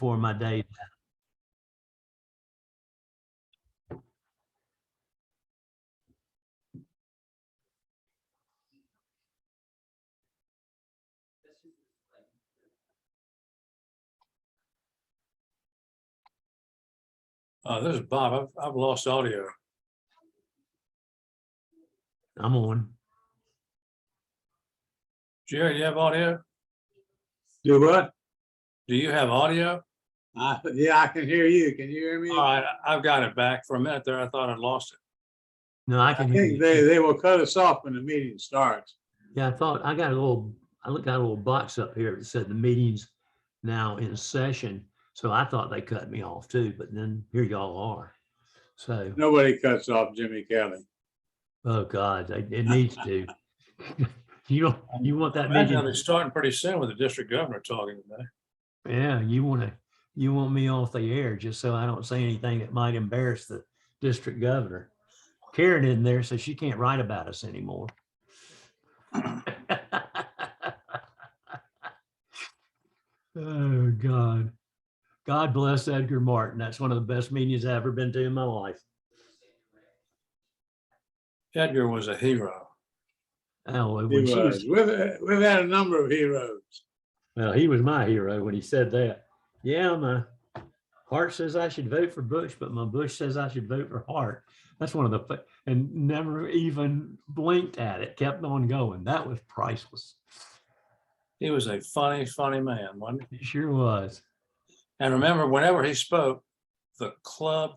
before my day. This is Bob. I've lost audio. I'm on. Jerry, do you have audio? Do what? Do you have audio? Yeah, I can hear you. Can you hear me? All right, I've got it back. For a minute there, I thought I'd lost it. No, I I can hear think you. they will cut us off when the meeting starts. Yeah, I thought I got a little box up here that said the meeting's now in session. So I thought they cut me off too, but then here y'all are. So, Nobody cuts off Jimmy Kelly. oh God, it needs to. You want that Imagine meeting? they're starting pretty soon with the district governor talking today. Yeah, you want me off the air just so I don't say anything that might embarrass the district governor. Karen in there, so she can't write about us anymore. Oh God. God bless Edgar Martin. That's one of the best meetings I've ever been to in my life. Edgar was a hero. Oh, He was. We've had a number of heroes. Well, he was my hero when he said that. Yeah, my heart says I should vote for Bush, but my Bush says I should vote for Hart. That's one of the, and never even blinked at it, kept on going. That was priceless. He was a funny, funny man, wasn't he? He sure was. And remember, whenever he spoke, the club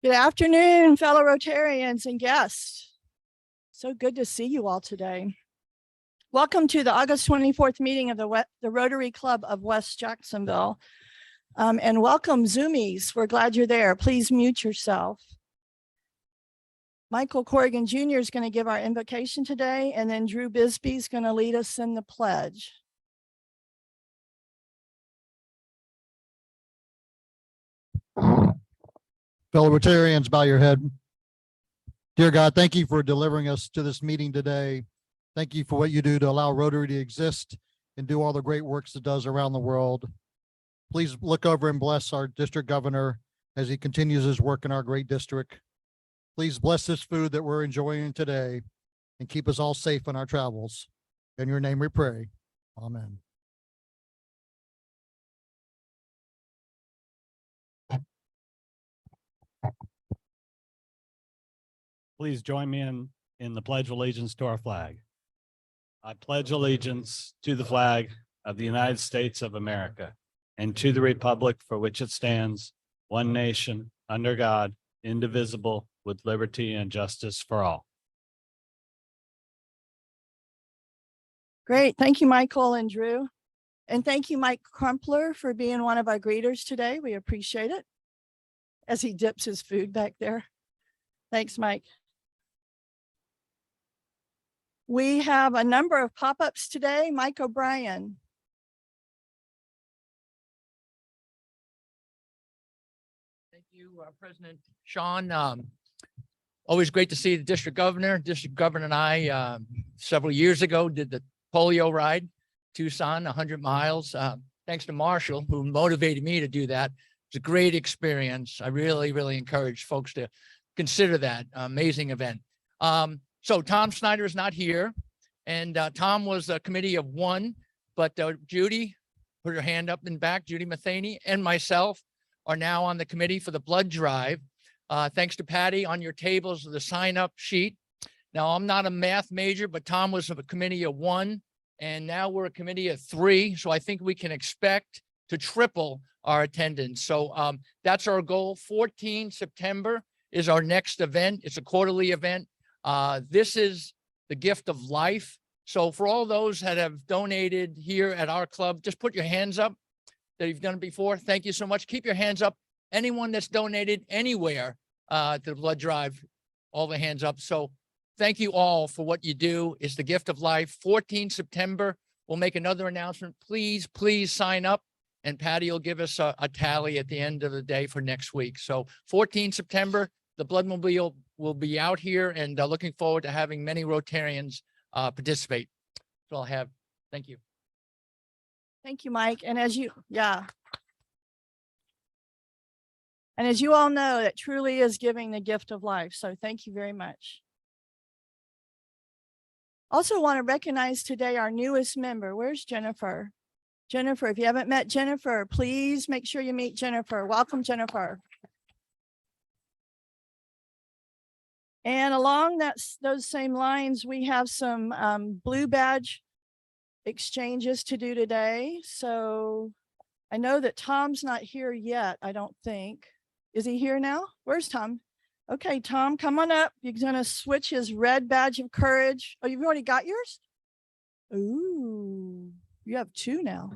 Good afternoon, fellow Rotarians and guests. So good to see you all today. Welcome to the August 24th meeting of the Rotary Club of West Jacksonville. And welcome Zoomies. We're glad you're there. Please mute yourself. Michael Corrigan Jr. is going to give our invocation today, and then Drew Bisbee is going to lead us in the pledge. Fellow Rotarians, bow your head. Dear God, thank you for delivering us to this meeting today. Thank you for what you do to allow Rotary to exist and do all the great works it does around the world. Please look over and bless our district governor as he continues his work in our great district. Please bless this food that we're enjoying today and keep us all safe on our travels. In your name we pray. Amen. Please join me in the Pledge of Allegiance to our flag. I pledge allegiance to the flag of the United States of America and to the republic for which it stands, one nation, under God, indivisible, with liberty and justice for all. Great. Thank you, Michael and Drew. And thank you, Mike Crumpler, for being one of our greeters today. We appreciate it as he dips his food back there. Thanks, Mike. We have a number of pop-ups today. Mike O'Brien. Thank you, President Sean. Always great to see the district governor. District governor and I, several years ago, did the polio ride, Tucson, 100 miles. Thanks to Marshall, who motivated me to do that. It's a great experience. I really, really encourage folks to consider that amazing event. So Tom Snyder is not here, and Tom was a committee of one, but Judy put her hand up in back. Judy Matheny and myself are now on the committee for the blood drive. Thanks to Patty, on your tables of the sign-up sheet. Now, I'm not a math major, but Tom was of a committee of one, and now we're a committee of three. So I think we can expect to triple our attendance. So that's our goal. 14 September is our next event. It's a quarterly event. This is the gift of life. So for all those that have donated here at our club, just put your hands up that you've done it before. Thank you so much. Keep your hands up. Anyone that's donated anywhere to the blood drive, all the hands up. So thank you all for what you do. It's the gift of life. 14 September, we'll make another announcement. Please, please sign up. And Patty will give us a tally at the end of the day for next week. So 14 September, the Bloodmobile will be out here, and looking forward to having many Rotarians participate. That's all I have. Thank you. Thank you, Mike. And as you, yeah. And as you all know, that truly is giving the gift of life. So thank you very much. Also want to recognize today our newest member. Where's Jennifer? Jennifer, if you haven't met Jennifer, please make sure you meet Jennifer. Welcome, Jennifer. And along those same lines, we have some blue badge exchanges to do today. So I know that Tom's not here yet, I don't think. Is he here now? Where's Tom? Okay, Tom, come on up. You're gonna switch his red badge of courage. Oh, you've already got yours? Ooh, you have two now.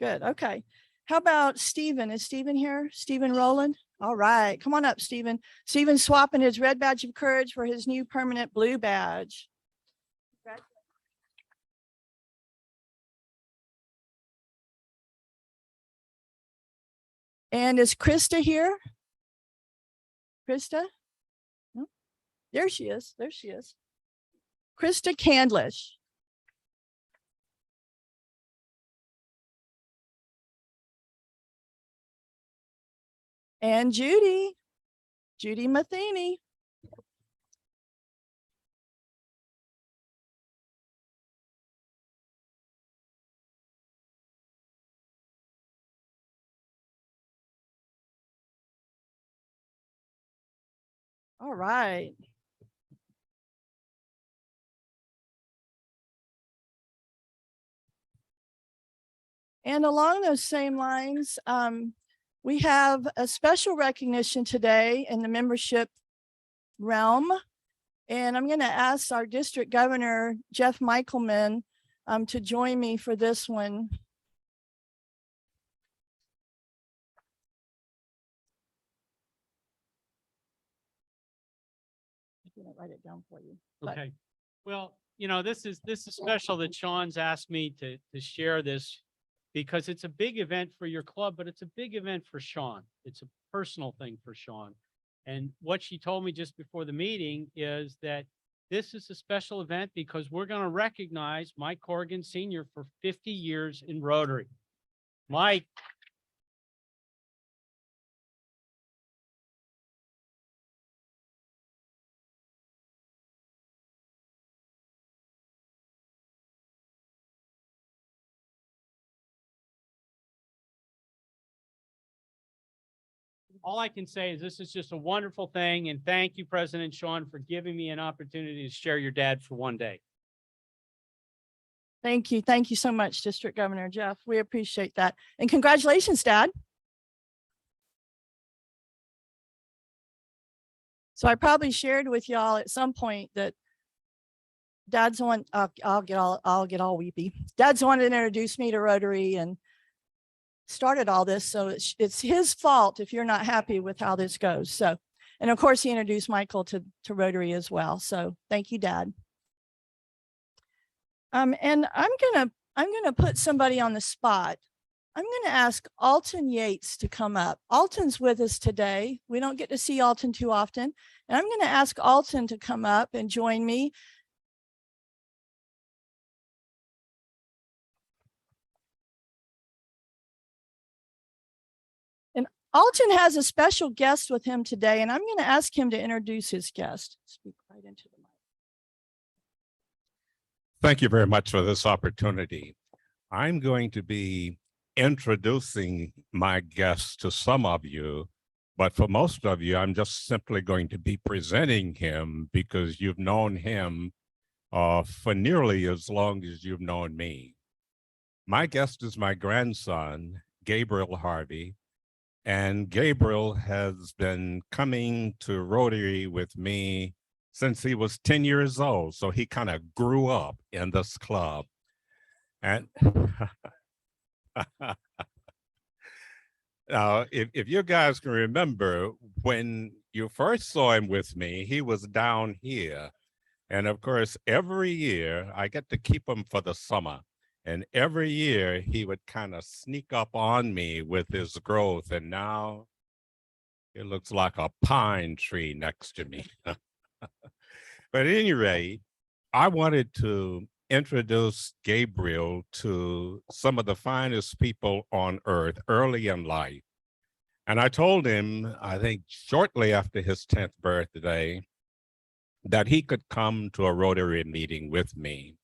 Good, okay. How about Stephen? Is Stephen here? Stephen Rowland? All right, come on up, Stephen. Stephen's swapping his red badge of courage for his new permanent blue badge. And is Krista here? Krista? No? There she is. There she is. Krista Candlish. And Judy Matheny. All right. And along those same lines, we have a special recognition today in the membership realm. And I'm going to ask our district governor, Jeff Michelman, to join me for this one. I'm going to write it down for you. Okay. Well, you know, this is special that Sean's asked me to share this, because it's a big event for your club, but it's a big event for Sean. It's a personal thing for Sean. And what she told me just before the meeting is that this is a special event because we're going to recognize Mike Corrigan Sr. for 50 years in Rotary. Mike. All I can say is this is just a wonderful thing. And thank you, President Sean, for giving me an opportunity to share your dad for one day. Thank you. Thank you so much, District Governor Jeff. We appreciate that. And congratulations, Dad. So I probably shared with y'all at some point that Dad's one, I'll get all weepy. Dad's one that introduced me to Rotary and started all this. So it's his fault if you're not happy with how this goes. So, and of course he introduced Michael to Rotary as well. So thank you, Dad. And I'm gonna put somebody on the spot. I'm gonna ask Alton Yates to come up. Alton's with us today. We don't get to see Alton too often. And I'm gonna ask Alton to come up and join me. Alton has a special guest with him today, and I'm going to ask him to introduce his guest. Speak right into the mic. Thank you very much for this opportunity. I'm going to be introducing my guest to some of you, but for most of you, I'm just simply going to be presenting him because you've known him for nearly as long as you've known me. My guest is my grandson, Gabriel Harvey, And Gabriel has been coming to Rotary with me since he was 10 years old. So he kind of grew up in this club. And if you guys can remember, when you first saw him with me, he was down here. And of course, every year I get to keep him for the summer. And every year he would kind of sneak up on me with his growth. And now it looks like a pine tree next to me. But at any rate, I wanted to introduce Gabriel to some of the finest people on earth early in life. And I told him, I think shortly after his 10th birthday, that he could come to a Rotary meeting with me.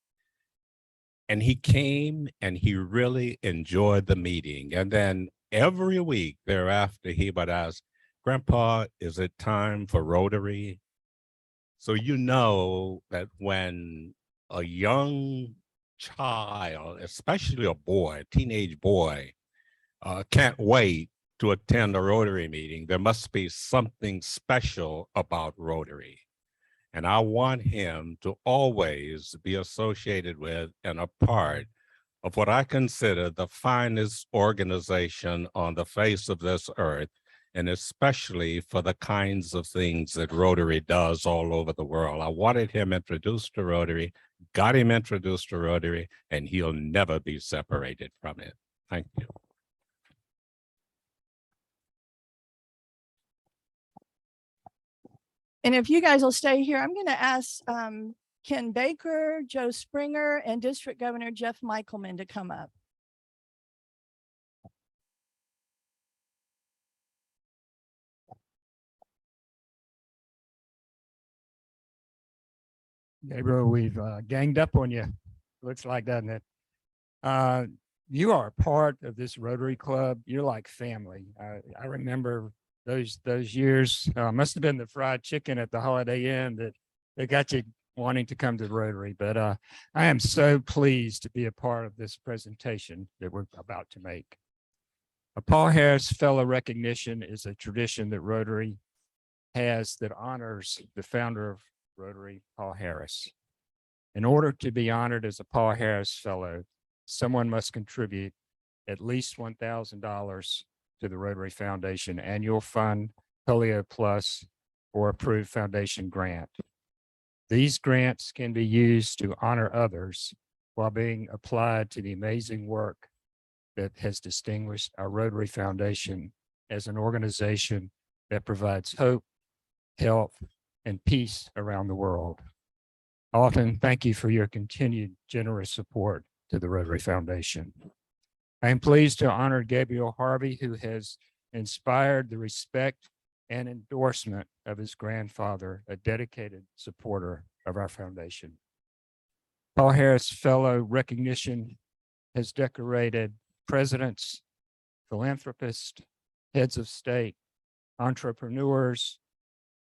And he came and he really enjoyed the meeting. And then every week thereafter, he would ask, Grandpa, is it time for Rotary? So you know that when a young child, especially a boy, a teenage boy, can't wait to attend a Rotary meeting, there must be something special about Rotary. And I want him to always be associated with and a part of what I consider the finest organization on the face of this earth, and especially for the kinds of things that Rotary does all over the world. I wanted him introduced to Rotary, got him introduced to Rotary, and he'll never be separated from it. Thank you. And if you guys will stay here, I'm going to ask Ken Baker, Joe Springer, and District Governor Jeff Michelman to come up. Gabriel, we've ganged up on you. Looks like, doesn't it? You are a part of this Rotary Club. You're like family. I remember those years. Must have been the fried chicken at the Holiday Inn that got you wanting to come to Rotary. But I am so pleased to be a part of this presentation that we're about to make. A Paul Harris Fellow recognition is a tradition that Rotary has that honors the founder of Rotary, Paul Harris. In order to be honored as a Paul Harris Fellow, someone must contribute at least $1,000 to the Rotary Foundation Annual Fund, Polio Plus, or approved foundation grant. These grants can be used to honor others while being applied to the amazing work that has distinguished our Rotary Foundation as an organization that provides hope, health, and peace around the world. Often, thank you for your continued generous support to the Rotary Foundation. I am pleased to honor Gabriel Harvey, who has inspired the respect and endorsement of his grandfather, a dedicated supporter of our foundation. Paul Harris Fellow recognition has decorated presidents, philanthropists, heads of state, entrepreneurs,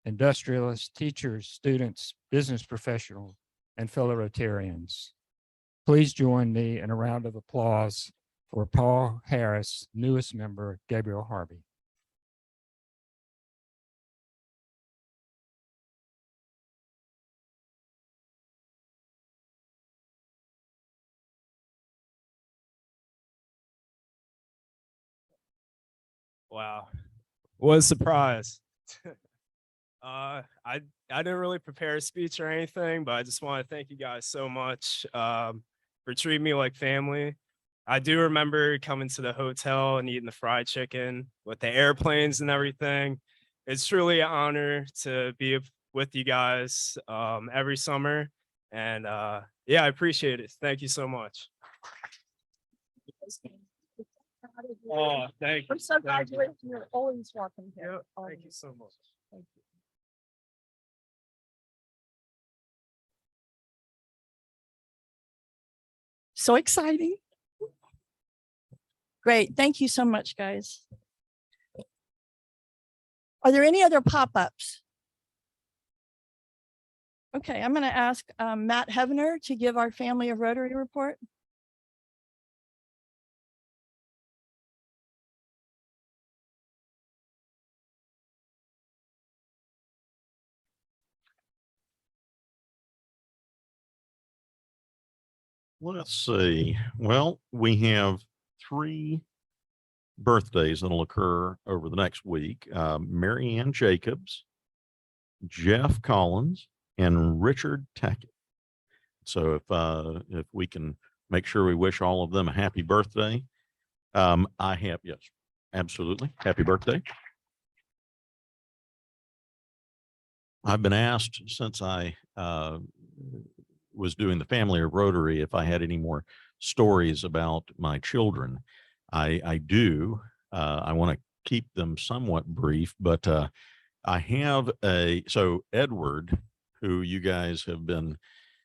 industrialists, teachers, students, business professionals, and fellow Rotarians. Please join me in a round of applause for Paul Harris' newest member, Gabriel Harvey. Wow, what a surprise. I didn't really prepare a speech or anything, but I just want to thank you guys so much for treating me like family. I do remember coming to the hotel and eating the fried chicken with the airplanes and everything. It's truly an honor to be with you guys every summer. And yeah, I appreciate it. Thank you so much. Oh, thank you. I'm so glad you're always welcome here. Yep, thank you so much. Thank you. So exciting. Great. Thank you so much, guys. Are there any other pop-ups? Okay, I'm going to ask Matt Hevener to give our Family of Rotary report. Let's see. Well, we have 3 birthdays that'll occur over the next week. Mary Ann Jacobs, Jeff Collins, and Richard Tackett. So if we can make sure we wish all of them a happy birthday. Yes, absolutely. Happy birthday. I've been asked since I was doing the family of Rotary if I had any more stories about my children. I do. I want to keep them somewhat brief, but I have so Edward, who you guys have been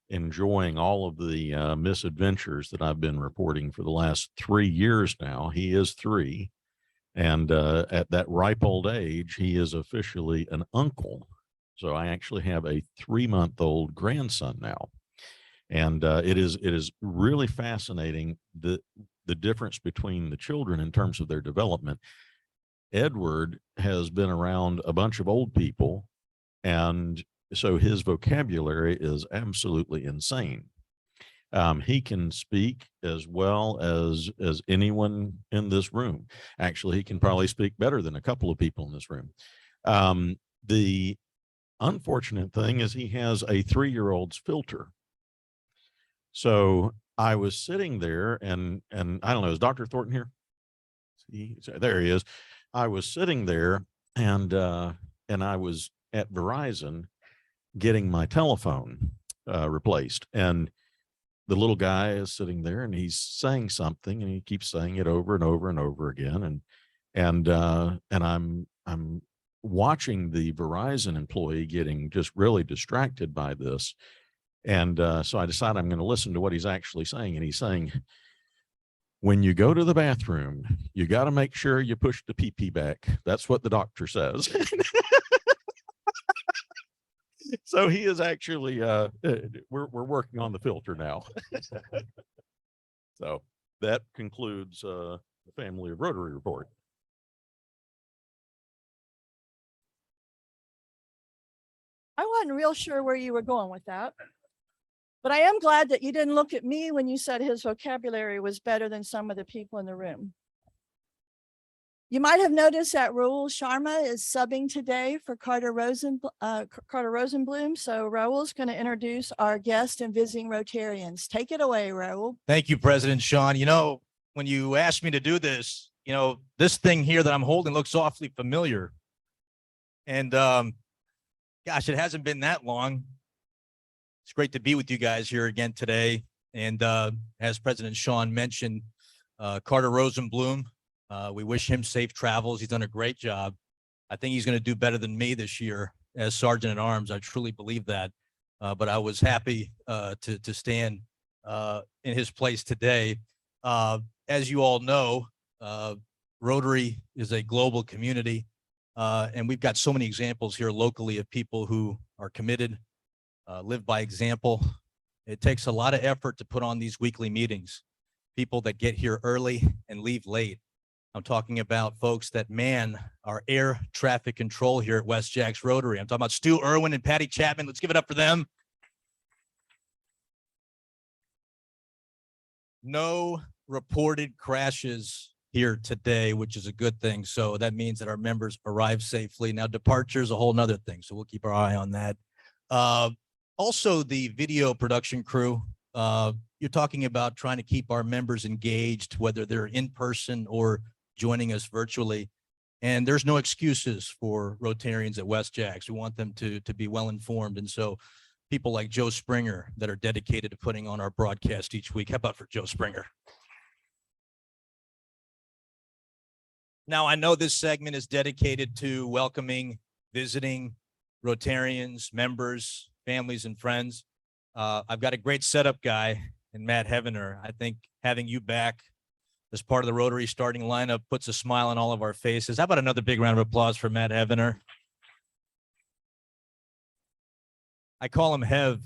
enjoying all of the misadventures that I've been reporting for the last 3 years now. He is 3. And at that ripe old age, he is officially an uncle. So I actually have a 3-month-old grandson now. And it is really fascinating the difference between the children in terms of their development. Edward has been around a bunch of old people, and so his vocabulary is absolutely insane. He can speak as well as anyone in this room. Actually, he can probably speak better than a couple of people in this room. The unfortunate thing is he has a 3-year-old's filter. So I was sitting there and I don't know, is Dr. Thornton here? There he is. I was sitting there and I was at Verizon getting my telephone replaced, and the little guy is sitting there and he's saying something and he keeps saying it over and over and over again. And I'm watching the Verizon employee getting just really distracted by this. And so I decided I'm going to listen to what he's actually saying. And he's saying, when you go to the bathroom, you got to make sure you push the pee-pee back. That's what the doctor says. So he is actually, we're working on the filter now. So that concludes the Family of Rotary report. I wasn't real sure where you were going with that. But I am glad that you didn't look at me when you said his vocabulary was better than some of the people in the room. You might have noticed that Raul Sharma is subbing today for Carter Rosenblum. So Raul's going to introduce our guest and visiting Rotarians. Take it away, Raul. Thank you, President Sean. You know, when you asked me to do this, you know, this thing here that I'm holding looks awfully familiar. And gosh, it hasn't been that long. It's great to be with you guys here again today. And as President Sean mentioned, Carter Rosenblum, we wish him safe travels. He's done a great job. I think he's going to do better than me this year as Sergeant at Arms. I truly believe that. But I was happy to stand in his place today. As you all know, Rotary is a global community. And we've got so many examples here locally of people who are committed, live by example. It takes a lot of effort to put on these weekly meetings. People that get here early and leave late. I'm talking about folks that man our air traffic control here at West Jax Rotary. I'm talking about Stu Irwin and Patty Chapman. Let's give it up for them. No reported crashes here today, which is a good thing. So that means that our members arrive safely. Now, departure is a whole nother thing. So we'll keep our eye on that. Also, the video production crew, you're talking about trying to keep our members engaged, whether they're in person or joining us virtually. And there's no excuses for Rotarians at West Jax. We want them to be well informed. And so people like Joe Springer that are dedicated to putting on our broadcast each week. How about for Joe Springer? Now, I know this segment is dedicated to welcoming, visiting Rotarians, members, families, and friends. I've got a great setup guy in Matt Heavener. I think having you back as part of the Rotary starting lineup puts a smile on all of our faces. How about another big round of applause for Matt Heavener? I call him Hev.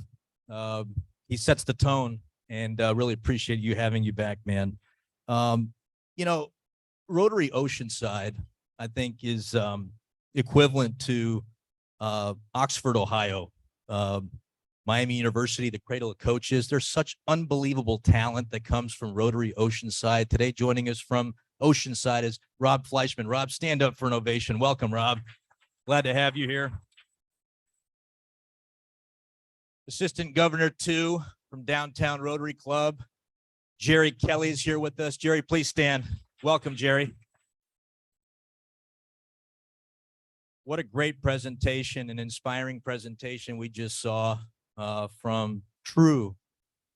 He sets the tone, and really appreciate you having you back, man. You know, Rotary Oceanside, I think, is equivalent to Oxford, Ohio. Miami University, the cradle of coaches. There's such unbelievable talent that comes from Rotary Oceanside. Today, joining us from Oceanside is Rob Fleischman. Rob, stand up for an ovation. Welcome, Rob. Glad to have you here. Assistant Governor 2 from Downtown Rotary Club, Jerry Kelly is here with us. Jerry, please stand. Welcome, Jerry. What a great presentation, an inspiring presentation we just saw from true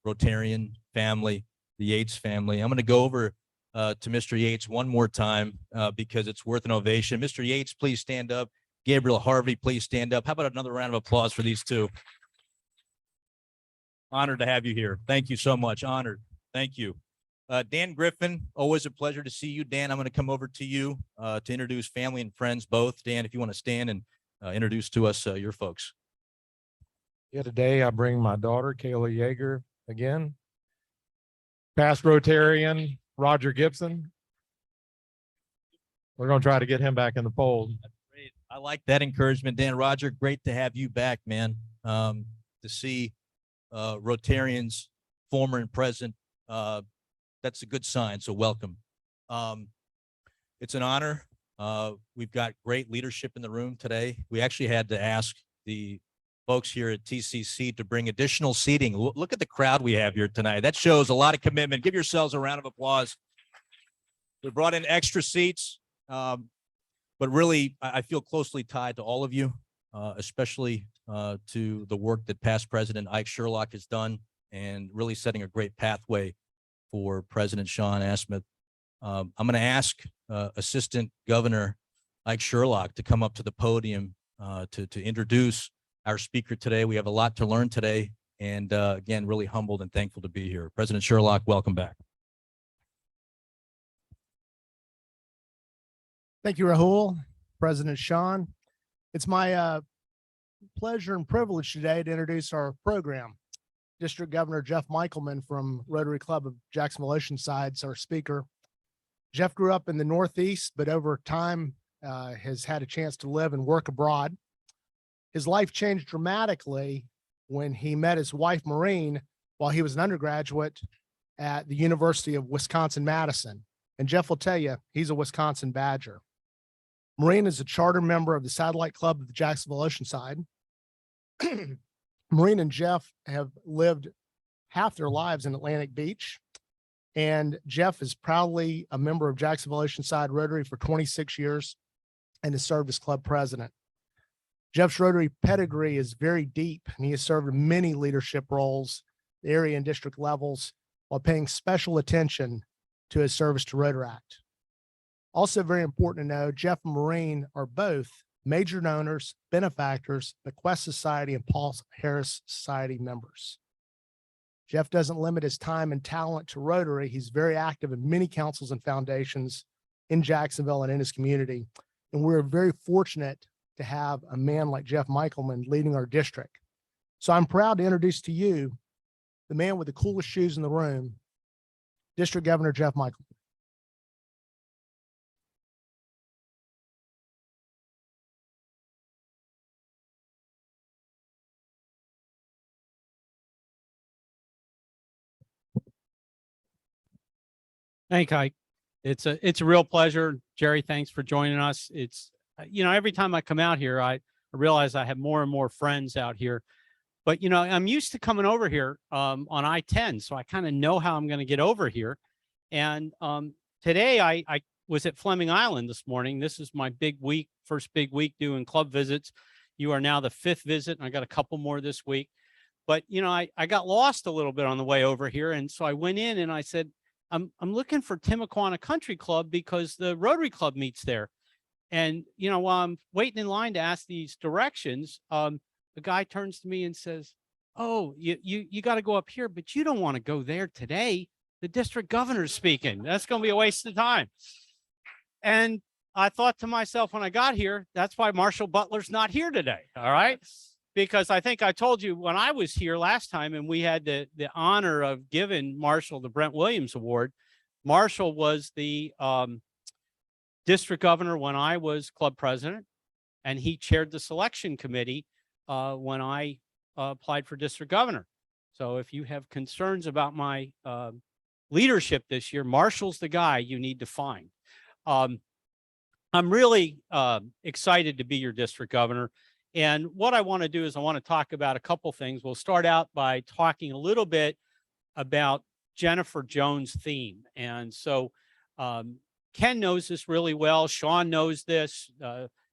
Rotarian family, the Yates family. I'm going to go over to Mr. Yates one more time because it's worth an ovation. Mr. Yates, please stand up. Gabriel Harvey, please stand up. How about another round of applause for these two? Honored to have you here. Thank you so much. Honored. Thank you. Dan Griffin, always a pleasure to see you. Dan, I'm going to come over to you to introduce family and friends both. Dan, if you want to stand and introduce to us your folks. Yeah, today I bring my daughter, Kayla Yeager, again. Past Rotarian, Roger Gibson. We're going to try to get him back in the fold. Great. I like that encouragement, Dan. Roger, great to have you back, man. To see Rotarians, former and present, that's a good sign. So welcome. It's an honor. We've got great leadership in the room today. We actually had to ask the folks here at TCC to bring additional seating. Look at the crowd we have here tonight. That shows a lot of commitment. Give yourselves a round of applause. We brought in extra seats, but really I feel closely tied to all of you, especially to the work that past President Ike Sherlock has done and really setting a great pathway for President Sean Asmuth. I'm going to ask Assistant Governor Ike Sherlock to come up to the podium to introduce our speaker today. We have a lot to learn today, and again, really humbled and thankful to be here. President Sherlock, welcome back. Thank you, Rahul. President Sean. It's my pleasure and privilege today to introduce our program. District Governor Jeff Michelman from Rotary Club of Jacksonville Oceanside is our speaker. Jeff grew up in the Northeast, but over time has had a chance to live and work abroad. His life changed dramatically when he met his wife, Maureen, while he was an undergraduate at the University of Wisconsin-Madison. And Jeff will tell you, he's a Wisconsin Badger. Maureen is a charter member of the Satellite Club of the Jacksonville Oceanside. Maureen and Jeff have lived half their lives in Atlantic Beach. And Jeff is proudly a member of Jacksonville Oceanside Rotary for 26 years and has served as club president. Jeff's Rotary pedigree is very deep, and he has served in many leadership roles, area and district levels, while paying special attention to his service to Rotaract. Also very important to know, Jeff and Maureen are both major donors, benefactors, Bequest Society and Paul Harris Society members. Jeff doesn't limit his time and talent to Rotary. He's very active in many councils and foundations in Jacksonville and in his community. And we're very fortunate to have a man like Jeff Michelman leading our district. So I'm proud to introduce to you the man with the coolest shoes in the room, District Governor Jeff Michelman. Thank you, Ike. It's a real pleasure. Jerry, thanks for joining us. It's, every time I come out here, I realize I have more and more friends out here. But, I'm used to coming over here on I-10, so I kind of know how I'm going to get over here. And today I was at Fleming Island this morning. This is my big week, first big week doing club visits. You are now the 5th visit, and I got a couple more this week. But, I got lost a little bit on the way over here. And so I went in and I said, I'm looking for Timuquana Country Club because the Rotary Club meets there. And, while I'm waiting in line to ask these directions, the guy turns to me and says, oh, you got to go up here, but you don't want to go there today. The district governor's speaking. That's going to be a waste of time. And I thought to myself when I got here, that's why Marshall Butler's not here today. All right. Because I think I told you when I was here last time and we had the honor of giving Marshall the Brent Williams Award. Marshall was the district governor when I was club president, and he chaired the selection committee when I applied for district governor. So if you have concerns about my leadership this year, Marshall's the guy you need to find. I'm really excited to be your district governor. And what I want to do is I want to talk about a couple things. We'll start out by talking a little bit about Jennifer Jones' theme. And so Ken knows this really well. Sean knows this.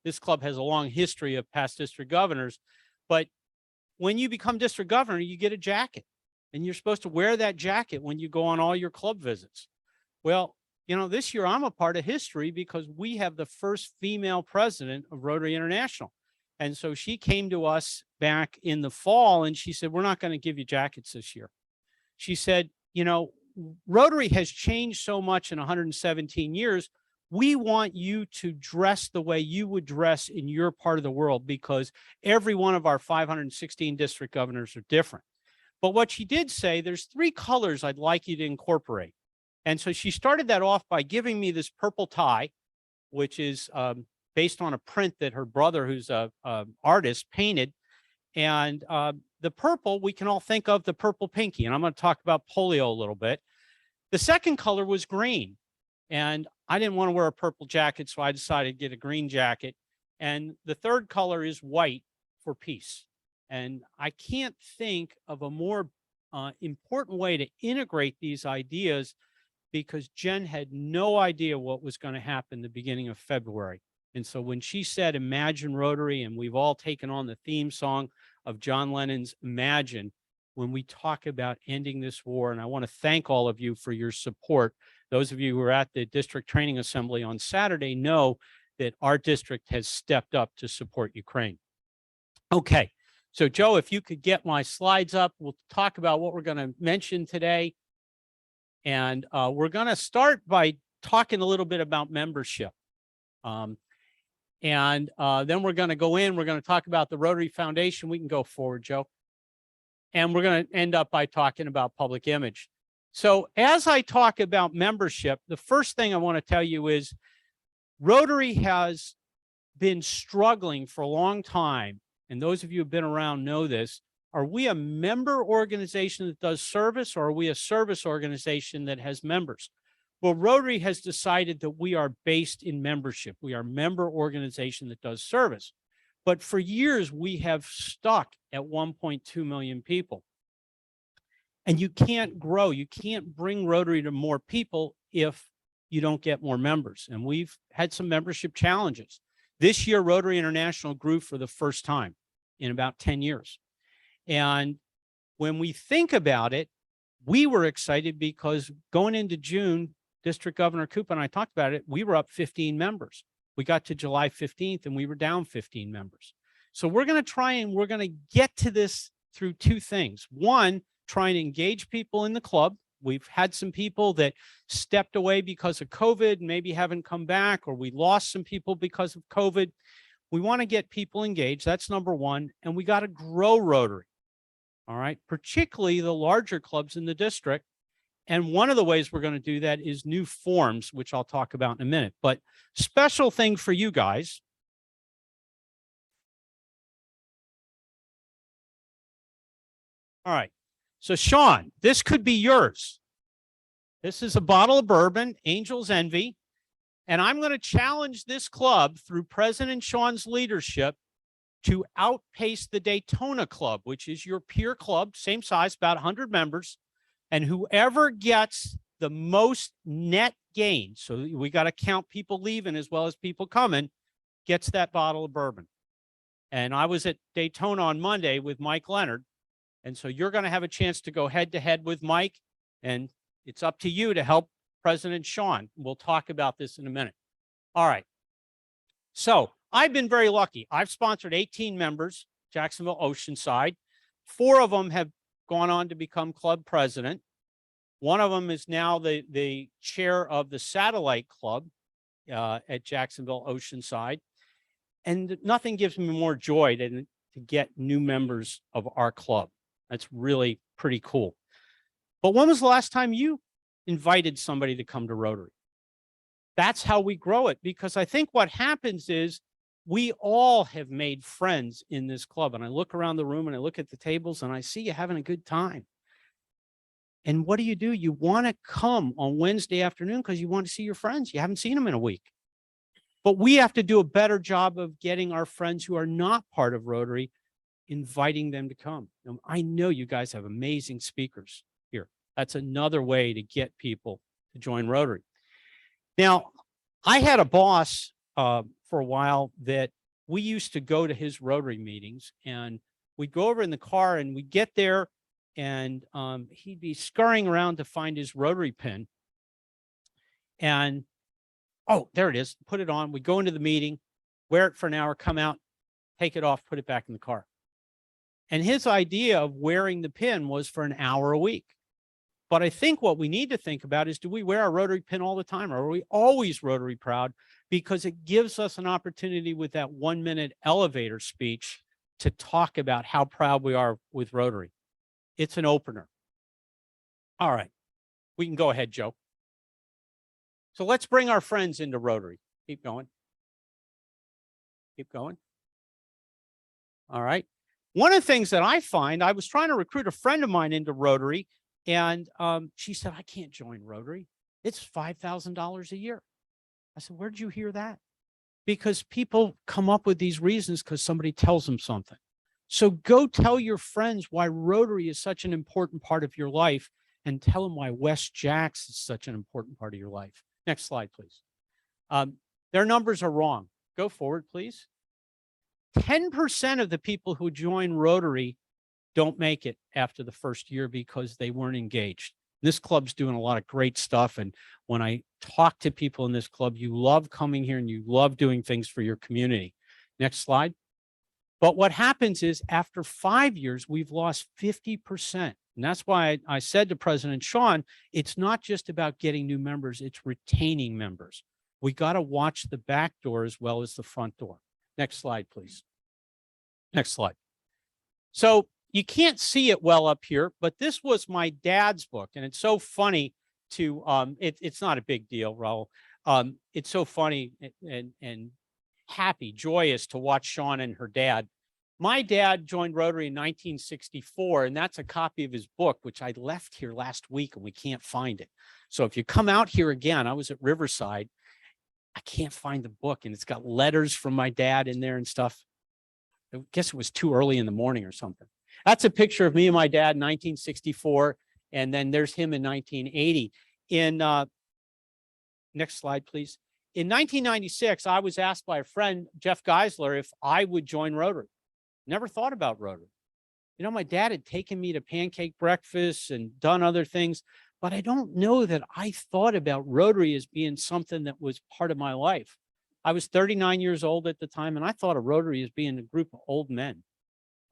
This club has a long history of past district governors. But when you become district governor, you get a jacket. And you're supposed to wear that jacket when you go on all your club visits. Well, you know, this year I'm a part of history because we have the first female president of Rotary International. And so she came to us back in the fall and she said, we're not going to give you jackets this year. She said, you know, Rotary has changed so much in 117 years. We want you to dress the way you would dress in your part of the world because every one of our 516 district governors are different. But what she did say, there's 3 colors I'd like you to incorporate. And so she started that off by giving me this purple tie, which is based on a print that her brother, who's a artist, painted. And the purple, we can all think of the purple pinky. And I'm going to talk about polio a little bit. The second color was green. And I didn't want to wear a purple jacket, so I decided to get a green jacket. And the third color is white for peace. And I can't think of a more important way to integrate these ideas because Jen had no idea what was going to happen the beginning of February. And so when she said, Imagine Rotary, and we've all taken on the theme song of John Lennon's Imagine, when we talk about ending this war, and I want to thank all of you for your support. Those of you who were at the district training assembly on Saturday know that our district has stepped up to support Ukraine. Okay. So Joe, if you could get my slides up, we'll talk about what we're going to mention today. And we're going to start by talking a little bit about membership. Then we're going to go in, we're going to talk about the Rotary Foundation. We can go forward, Joe. And we're going to end up by talking about public image. So as I talk about membership, the first thing I want to tell you is Rotary has been struggling for a long time. And those of you who've been around know this. Are we a member organization that does service, or are we a service organization that has members? Well, Rotary has decided that we are based in membership. We are a member organization that does service. But for years, we have stuck at 1.2 million people. And you can't grow. You can't bring Rotary to more people if you don't get more members. And we've had some membership challenges. This year, Rotary International grew for the first time in about 10 years. And when we think about it, we were excited because going into June, District Governor Cooper and I talked about it, we were up 15 members. We got to July 15th and we were down 15 members. So we're going to try and we're going to get to this through 2 things. One, try and engage people in the club. We've had some people that stepped away because of COVID, maybe haven't come back, or we lost some people because of COVID. We want to get people engaged. That's number one. And we got to grow Rotary. All right, particularly the larger clubs in the district. And one of the ways we're going to do that is new forms, which I'll talk about in a minute. But special thing for you guys. All right. So Sean, this could be yours. This is a bottle of bourbon, Angel's Envy. And I'm going to challenge this club through President Sean's leadership to outpace the Daytona Club, which is your peer club, same size, about 100 members. And whoever gets the most net gain, so we got to count people leaving as well as people coming, gets that bottle of bourbon. And I was at Daytona on Monday with Mike Leonard. And so you're going to have a chance to go head to head with Mike. And it's up to you to help President Sean. We'll talk about this in a minute. All right. So I've been very lucky. I've sponsored 18 members, Jacksonville Oceanside. 4 of them have gone on to become club president. One of them is now the chair of the satellite club at Jacksonville Oceanside. And nothing gives me more joy than to get new members of our club. That's really pretty cool. But when was the last time you invited somebody to come to Rotary? That's how we grow it, because I think what happens is we all have made friends in this club. And I look around the room and I look at the tables and I see you having a good time. And what do? You want to come on Wednesday afternoon because you want to see your friends. You haven't seen them in a week. But we have to do a better job of getting our friends who are not part of Rotary, inviting them to come. Now, I know you guys have amazing speakers here. That's another way to get people to join Rotary. Now, I had a boss for a while that we used to go to his Rotary meetings, and we'd go over in the car and we'd get there and he'd be scurrying around to find his Rotary pin. And, oh, there it is. Put it on. We go into the meeting, wear it for an hour, come out, take it off, put it back in the car. And his idea of wearing the pin was for an hour a week. But I think what we need to think about is, do we wear our Rotary pin all the time, or are we always Rotary proud? Because it gives us an opportunity with that 1-minute elevator speech to talk about how proud we are with Rotary. It's an opener. All right, we can go ahead, Joe. So let's bring our friends into Rotary. Keep going. Keep going. All right. One of the things that I find, I was trying to recruit a friend of mine into Rotary, and she said, I can't join Rotary. It's $5,000 a year. I said, where'd you hear that? Because people come up with these reasons because somebody tells them something. So go tell your friends why Rotary is such an important part of your life, and tell them why West Jax is such an important part of your life. Next slide, please. Their numbers are wrong. Go forward, please. 10% of the people who join Rotary don't make it after the first year because they weren't engaged. This club's doing a lot of great stuff. And when I talk to people in this club, you love coming here and you love doing things for your community. Next slide. But what happens is after 5 years, we've lost 50%. And that's why I said to President Sean, it's not just about getting new members, it's retaining members. We got to watch the back door as well as the front door. Next slide, please. Next slide. So you can't see it well up here, but this was my dad's book. And it's so funny to, it's not a big deal, Raul. It's so funny and happy, joyous to watch Sean and her dad. My dad joined Rotary in 1964, and that's a copy of his book, which I left here last week and we can't find it. So if you come out here again, I was at Riverside, I can't find the book, and it's got letters from my dad in there and stuff. I guess it was too early in the morning or something. That's a picture of me and my dad in 1964. And then there's him in 1980. In next slide, please. In 1996, I was asked by a friend, Jeff Geisler, if I would join Rotary. Never thought about Rotary. You know, my dad had taken me to pancake breakfasts and done other things, but I don't know that I thought about Rotary as being something that was part of my life. I was 39 years old at the time, and I thought of Rotary as being a group of old men.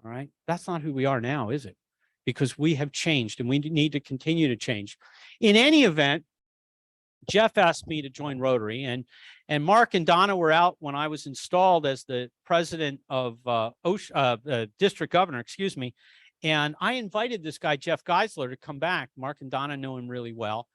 All right. That's not who we are now, is it? Because we have changed and we need to continue to change. In any event, Jeff asked me to join Rotary, and Mark and Donna were out when I was installed as the president of district governor, excuse me. And I invited this guy, Jeff Geisler, to come back. Mark and Donna know him really well.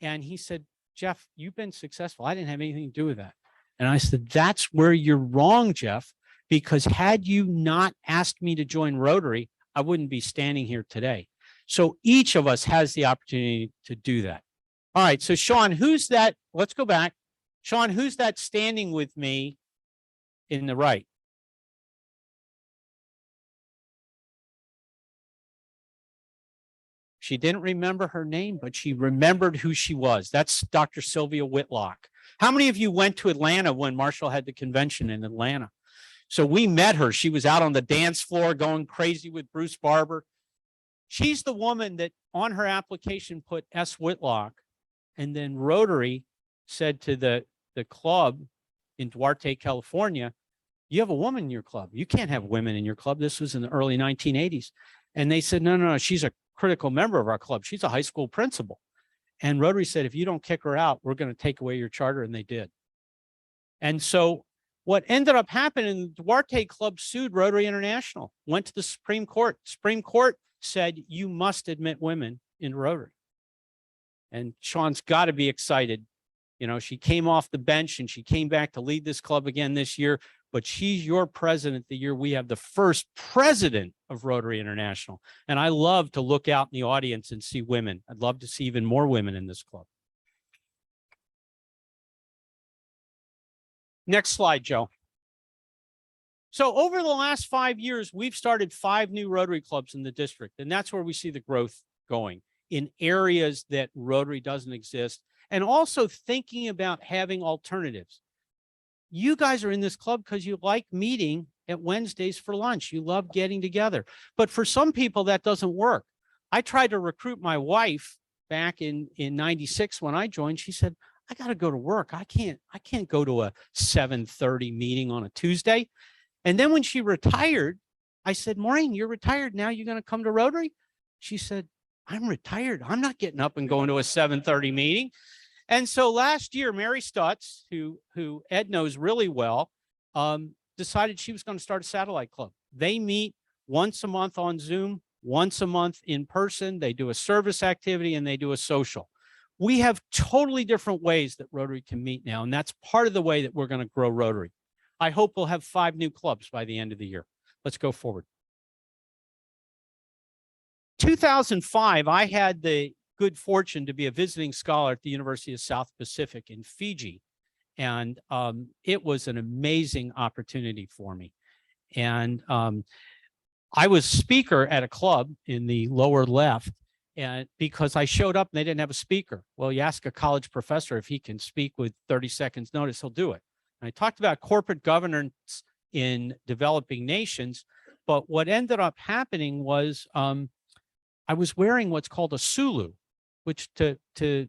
And he said, Jeff, you've been successful. I didn't have anything to do with that. And I said, that's where you're wrong, Jeff, because had you not asked me to join Rotary, I wouldn't be standing here today. So each of us has the opportunity to do that. All right. So Sean, who's that? Let's go back. Sean, who's that standing with me in the right? She didn't remember her name, but she remembered who she was. That's Dr. Sylvia Whitlock. How many of you went to Atlanta when Marshall had the convention in Atlanta? So we met her. She was out on the dance floor going crazy with Bruce Barber. She's the woman that on her application put S. Whitlock, and then Rotary said to the club in Duarte, California, you have a woman in your club. You can't have women in your club. This was in the early 1980s. And they said, no, she's a critical member of our club. She's a high school principal. And Rotary said, if you don't kick her out, we're going to take away your charter. And they did. And so what ended up happening, the Duarte Club sued Rotary International, went to the Supreme Court. Supreme Court said, you must admit women in Rotary. And Sean's got to be excited. You know, she came off the bench and she came back to lead this club again this year. but she's your president the year we have the first president of Rotary International. And I love to look out in the audience and see women. I'd love to see even more women in this club. Next slide, Joe. So over the last 5 years, we've started 5 new Rotary clubs in the district, and that's where we see the growth going in areas that Rotary doesn't exist, and also thinking about having alternatives. You guys are in this club because you like meeting at Wednesdays for lunch. You love getting together. But for some people, that doesn't work. I tried to recruit my wife back in 96 when I joined. She said, I got to go to work. I can't go to a 7:30 meeting on a Tuesday. And then when she retired, I said, Maureen, you're retired now. You're going to come to Rotary? She said, I'm retired. I'm not getting up and going to a 7:30 meeting. And so last year, Mary Stutz, who Ed knows really well, decided she was going to start a satellite club. They meet once a month on Zoom, once a month in person. They do a service activity and they do a social. We have totally different ways that Rotary can meet now, and that's part of the way that we're going to grow Rotary. I hope we'll have 5 new clubs by the end of the year. Let's go forward. 2005, I had the good fortune to be a visiting scholar at the University of South Pacific in Fiji. And it was an amazing opportunity for me. And I was speaker at a club in the lower left, and because I showed up and they didn't have a speaker. Well, you ask a college professor if he can speak with 30 seconds notice, he'll do it. And I talked about corporate governance in developing nations, but what ended up happening was I was wearing what's called a sulu, which to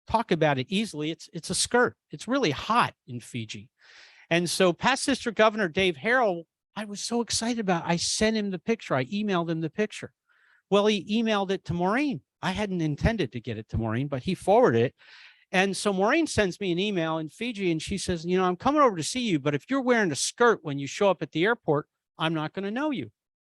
talk about it easily, it's a skirt. It's really hot in Fiji. And so past District Governor Dave Harrell, I was so excited about it. I sent him the picture. I emailed him the picture. Well, he emailed it to Maureen. I hadn't intended to get it to Maureen, but he forwarded it. And so Maureen sends me an email in Fiji and she says, you know, I'm coming over to see you, but if you're wearing a skirt when you show up at the airport, I'm not going to know you.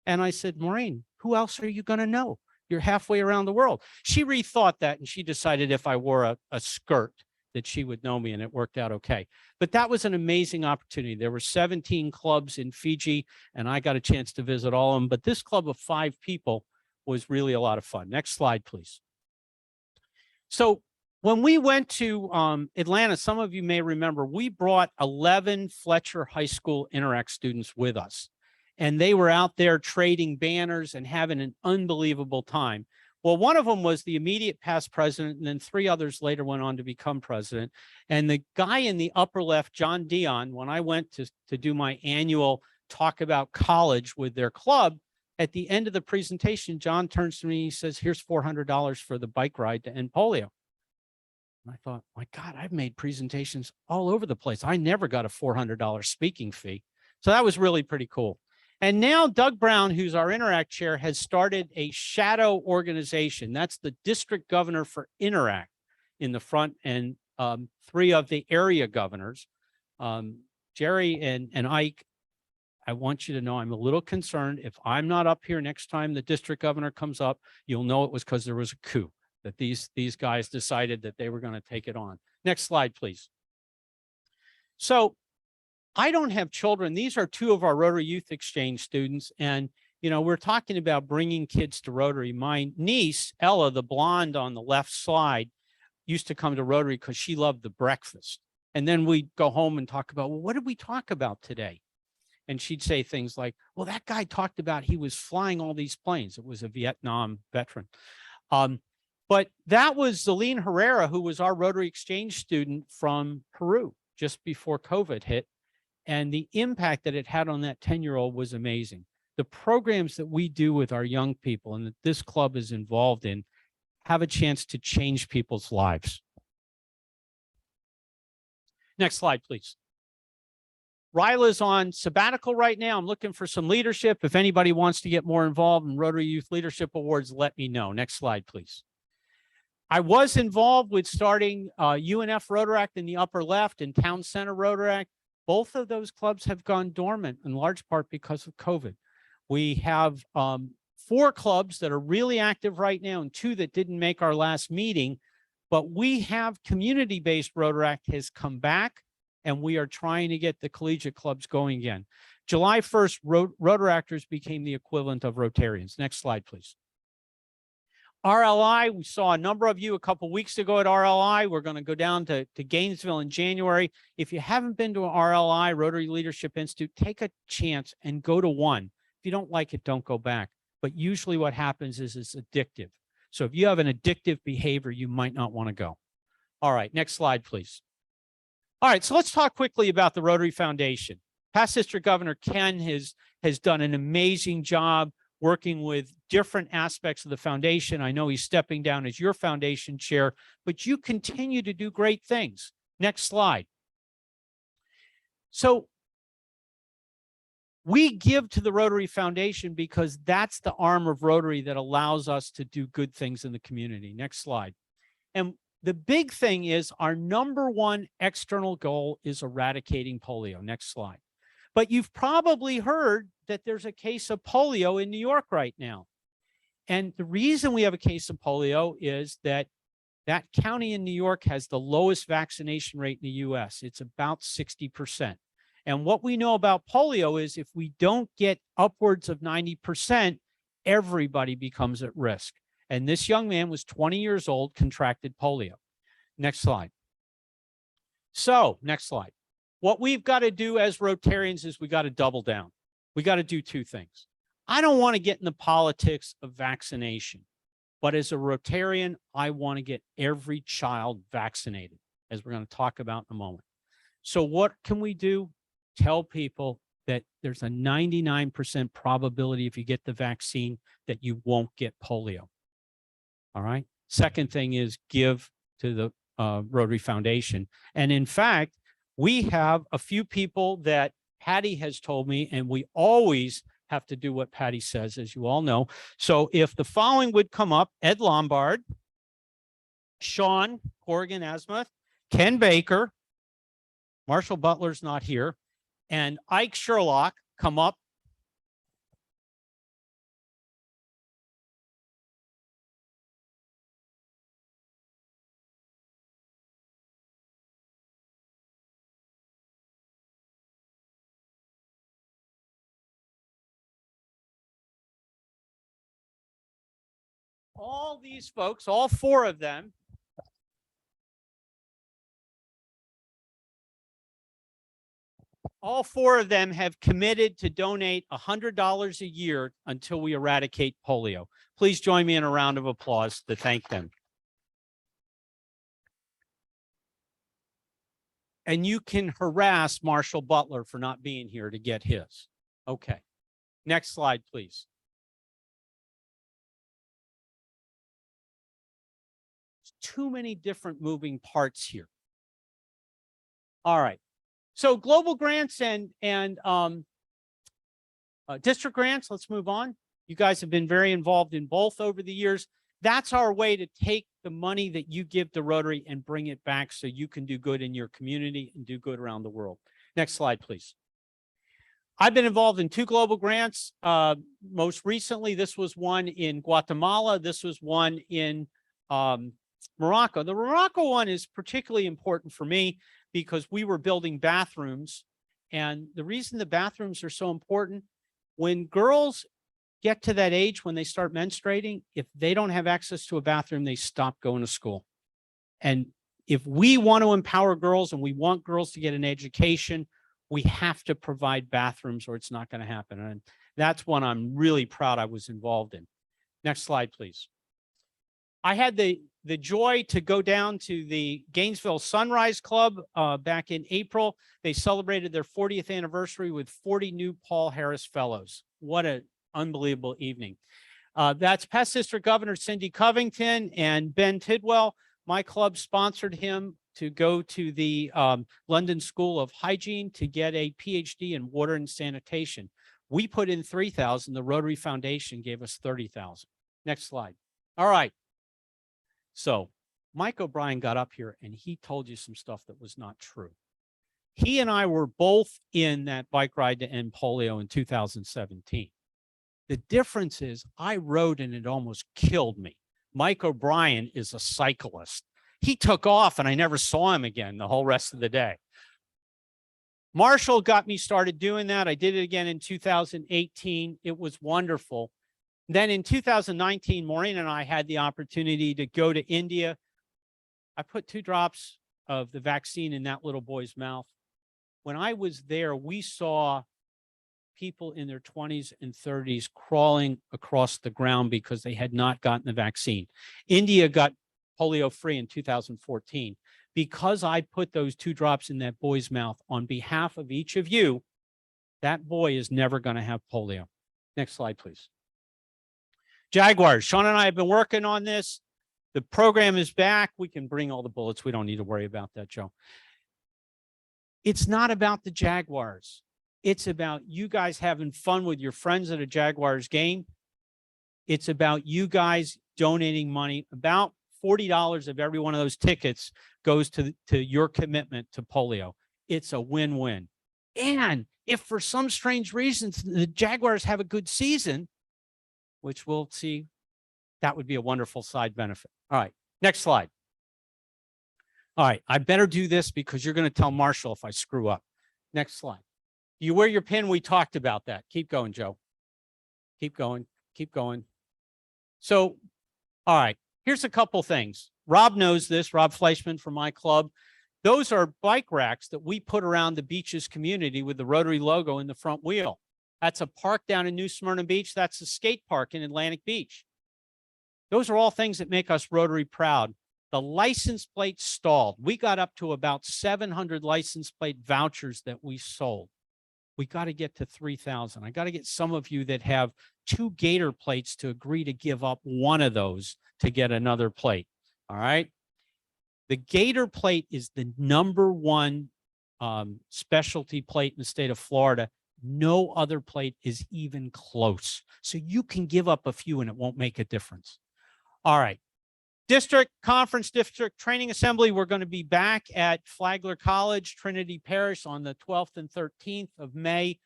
And I said, Maureen, who else are you going to know? You're halfway around the world. She rethought that and she decided if I wore a skirt that she would know me, and it worked out okay. But that was an amazing opportunity. There were 17 clubs in Fiji and I got a chance to visit all of them. But this club of 5 people was really a lot of fun. Next slide, please. So when we went to Atlanta, some of you may remember, we brought 11 Fletcher High School Interact students with us. And they were out there trading banners and having an unbelievable time. Well, one of them was the immediate past president, and then 3 others later went on to become president. And the guy in the upper left, John Dion, when I went to do my annual talk about college with their club, at the end of the presentation, John turns to me, he says, here's $400 for the bike ride to end polio. And I thought, my God, I've made presentations all over the place. I never got a $400 speaking fee. So that was really pretty cool. And now Doug Brown, who's our Interact chair, has started a shadow organization. That's the district governor for Interact in the front, and 3 of the area governors, Jerry and Ike. I want you to know I'm a little concerned. If I'm not up here next time the district governor comes up, you'll know it was because there was a coup, that these guys decided that they were going to take it on. Next slide, please. So I don't have children. These are 2 of our Rotary Youth Exchange students. And, you know, we're talking about bringing kids to Rotary. My niece, Ella, the blonde on the left slide, used to come to Rotary because she loved the breakfast. And then we'd go home and talk about, well, what did we talk about today? And she'd say things like, well, that guy talked about he was flying all these planes. It was a Vietnam veteran. But that was Zelene Herrera, who was our Rotary Exchange student from Peru just before COVID hit. And the impact that it had on that 10-year-old was amazing. The programs that we do with our young people and that this club is involved in have a chance to change people's lives. Next slide, please. Ryla's on sabbatical right now. I'm looking for some leadership. If anybody wants to get more involved in Rotary Youth Leadership Awards, let me know. Next slide, please. I was involved with starting UNF Rotaract in the upper left and Town Center Rotaract. Both of those clubs have gone dormant in large part because of COVID. We have 4 clubs that are really active right now and 2 that didn't make our last meeting, but we have community-based Rotaract has come back. and we are trying to get the collegiate clubs going again. July 1st, Rotaractors became the equivalent of Rotarians. Next slide, please. RLI, we saw a number of you a couple weeks ago at RLI. We're going to go down to Gainesville in January. If you haven't been to an RLI, Rotary Leadership Institute, take a chance and go to one. If you don't like it, don't go back. But usually what happens is it's addictive. So if you have an addictive behavior, you might not want to go. All right, next slide, please. All right, so let's talk quickly about the Rotary Foundation. Past District Governor Ken has done an amazing job working with different aspects of the foundation. I know he's stepping down as your foundation chair, but you continue to do great things. Next slide. So we give to the Rotary Foundation because that's the arm of Rotary that allows us to do good things in the community. Next slide. And the big thing is our number one external goal is eradicating polio. Next slide. But you've probably heard that there's a case of polio in New York right now. And the reason we have a case of polio is that that county in New York has the lowest vaccination rate in the US. It's about 60%. And what we know about polio is if we don't get upwards of 90%, everybody becomes at risk. And this young man was 20 years old, contracted polio. Next slide. So, next slide. What we've got to do as Rotarians is we got to double down. We got to do two things. I don't want to get in the politics of vaccination, but as a Rotarian, I want to get every child vaccinated, as we're going to talk about in a moment. So what can we do? Tell people that there's a 99% probability if you get the vaccine that you won't get polio. All right. Second thing is give to the Rotary Foundation. And in fact, we have a few people that Patty has told me, and we always have to do what Patty says, as you all know. So if the following would come up, Ed Lombard, Sean Corrigan Asmuth, Ken Baker, Marshall Butler's not here, and Ike Sherlock come up. All these folks, all four of them, have committed to donate $100 a year until we eradicate polio. Please join me in a round of applause to thank them. And you can harass Marshall Butler for not being here to get his. Okay. Next slide, please. Too many different moving parts here. All right. So global grants and district grants, let's move on. You guys have been very involved in both over the years. That's our way to take the money that you give to Rotary and bring it back so you can do good in your community and do good around the world. Next slide, please. I've been involved in 2 global grants. Most recently, this was one in Guatemala. This was one in Morocco. The Morocco one is particularly important for me because we were building bathrooms. And the reason the bathrooms are so important, when girls get to that age when they start menstruating, if they don't have access to a bathroom, they stop going to school. And if we want to empower girls and we want girls to get an education, we have to provide bathrooms or it's not going to happen. And that's one I'm really proud I was involved in. Next slide, please. I had the joy to go down to the Gainesville Sunrise Club back in April. They celebrated their 40th anniversary with 40 new Paul Harris Fellows. What an unbelievable evening. That's past District Governor Cindy Covington and Ben Tidwell. My club sponsored him to go to the London School of Hygiene to get a PhD in water and sanitation. We put in 3,000. The Rotary Foundation gave us 30,000. Next slide. All right. So Mike O'Brien got up here and he told you some stuff that was not true. He and I were both in that bike ride to end polio in 2017. The difference is I rode and it almost killed me. Mike O'Brien is a cyclist. He took off and I never saw him again the whole rest of the day. Marshall got me started doing that. I did it again in 2018. It was wonderful. Then in 2019, Maureen and I had the opportunity to go to India. I put 2 drops of the vaccine in that little boy's mouth. When I was there, we saw people in their 20s and 30s crawling across the ground because they had not gotten the vaccine. India got polio free in 2014. Because I put those 2 drops in that boy's mouth on behalf of each of you, that boy is never going to have polio. Next slide, please. Jaguars. Sean and I have been working on this. The program is back. We can bring all the bullets. We don't need to worry about that, Joe. It's not about the Jaguars. It's about you guys having fun with your friends at a Jaguars game. It's about you guys donating money. About $40 of every one of those tickets goes to your commitment to polio. It's a win-win. And if for some strange reasons the Jaguars have a good season, which we'll see, that would be a wonderful side benefit. All right, next slide. All right, I better do this because you're going to tell Marshall if I screw up. Next slide. You wear your pin. We talked about that. Keep going, Joe. Keep going. Keep going. So, all right, here's a couple things. Rob knows this, Rob Fleischman from my club. Those are bike racks that we put around the beaches community with the Rotary logo in the front wheel. That's a park down in New Smyrna Beach. That's a skate park in Atlantic Beach. Those are all things that make us Rotary proud. The license plate stalled. We got up to about 700 license plate vouchers that we sold. We got to get to 3,000. I got to get some of you that have 2 Gator plates to agree to give up one of those to get another plate. All right. The Gator plate is the #1 specialty plate in the state of Florida. No other plate is even close. So you can give up a few and it won't make a difference. All right. District Conference District Training Assembly. We're going to be back at Flagler College, Trinity Parish on the 12th and 13th of May.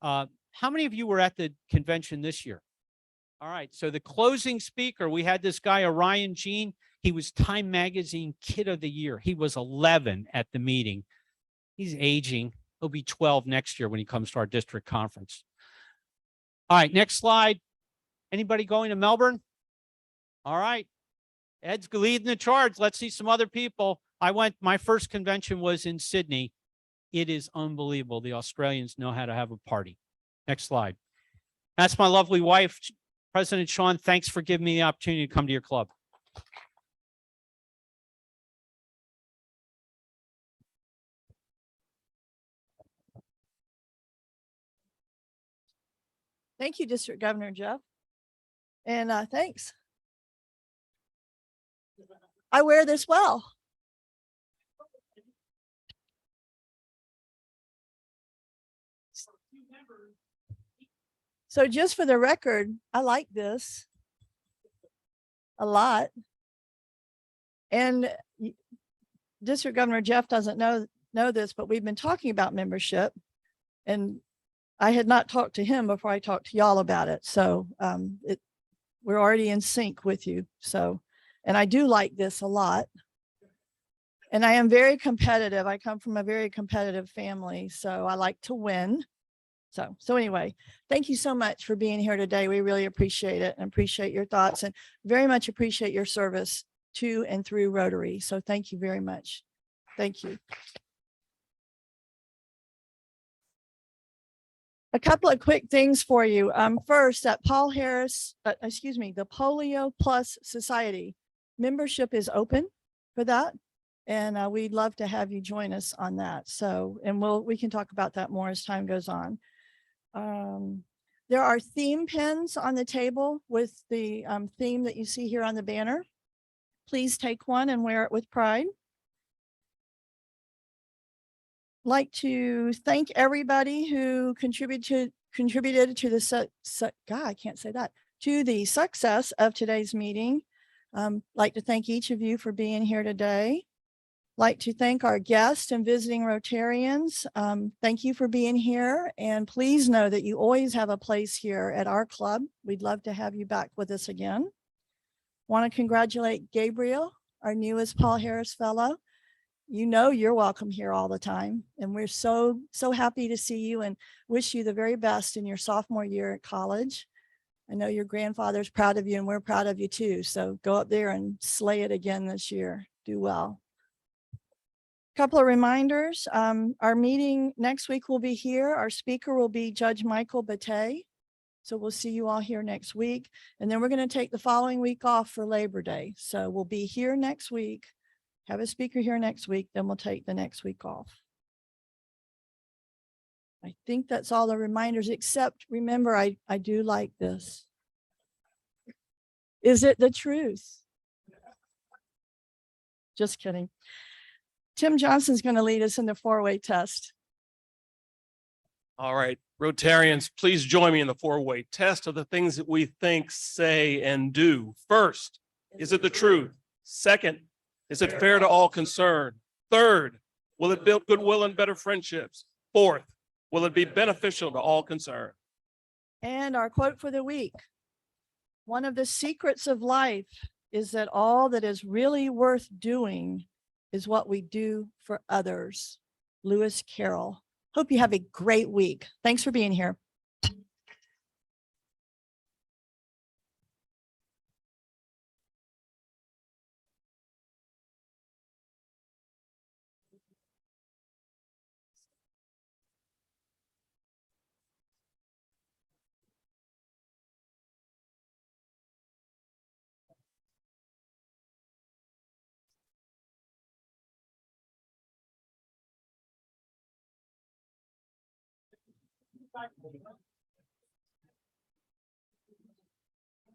How many of you were at the convention this year? All right. So the closing speaker, we had this guy, Orion Jean. He was Time Magazine Kid of the Year. He was 11 at the meeting. He's aging. He'll be 12 next year when he comes to our district conference. All right, next slide. Anybody going to Melbourne? All right. Ed's leading the charge. Let's see some other people. My first convention was in Sydney. It is unbelievable. The Australians know how to have a party. Next slide. That's my lovely wife, President Sean. Thanks for giving me the opportunity to come to your club. Thank you, District Governor Jeff. And thanks. I wear this well. So just for the record, I like this a lot. And District Governor Jeff doesn't know this, but we've been talking about membership, and I had not talked to him before I talked to y'all about it. So we're already in sync with you. So, and I do like this a lot. And I am very competitive. I come from a very competitive family, so I like to win. So anyway, thank you so much for being here today. We really appreciate it and appreciate your thoughts and very much appreciate your service to and through Rotary. So thank you very much. Thank you. A couple of quick things for you. First, at the Polio Plus Society membership is open for that. And we'd love to have you join us on that. So, and we can talk about that more as time goes on. There are theme pins on the table with the theme that you see here on the banner. Please take one and wear it with pride. Like to thank everybody who contributed to the to the success of today's meeting. Like to thank each of you for being here today. Like to thank our guests and visiting Rotarians. Thank you for being here, and please know that you always have a place here at our club. We'd love to have you back with us again. Want to congratulate Gabriel, our newest Paul Harris Fellow. you know you're welcome here all the time. And we're so happy to see you and wish you the very best in your sophomore year at college. I know your grandfather's proud of you and we're proud of you too. So go up there and slay it again this year. Do well. Couple of reminders. Our meeting next week will be here. Our speaker will be Judge Michael Batay. So we'll see you all here next week. And then we're going to take the following week off for Labor Day. So we'll be here next week, have a speaker here next week, then we'll take the next week off. I think that's all the reminders, except remember, I do like this. Is it the truth? Just kidding. Tim Johnson's going to lead us in the four-way test. All right, Rotarians, please join me in the four-way test of the things that we think, say, and do. First, is it the truth? Second, is it fair to all concerned? Third, will it build goodwill and better friendships? Fourth, will it be beneficial to all concerned? And our quote for the week. One of the secrets of life is that all that is really worth doing is what we do for others. Lewis Carroll. Hope you have a great week. Thanks for being here.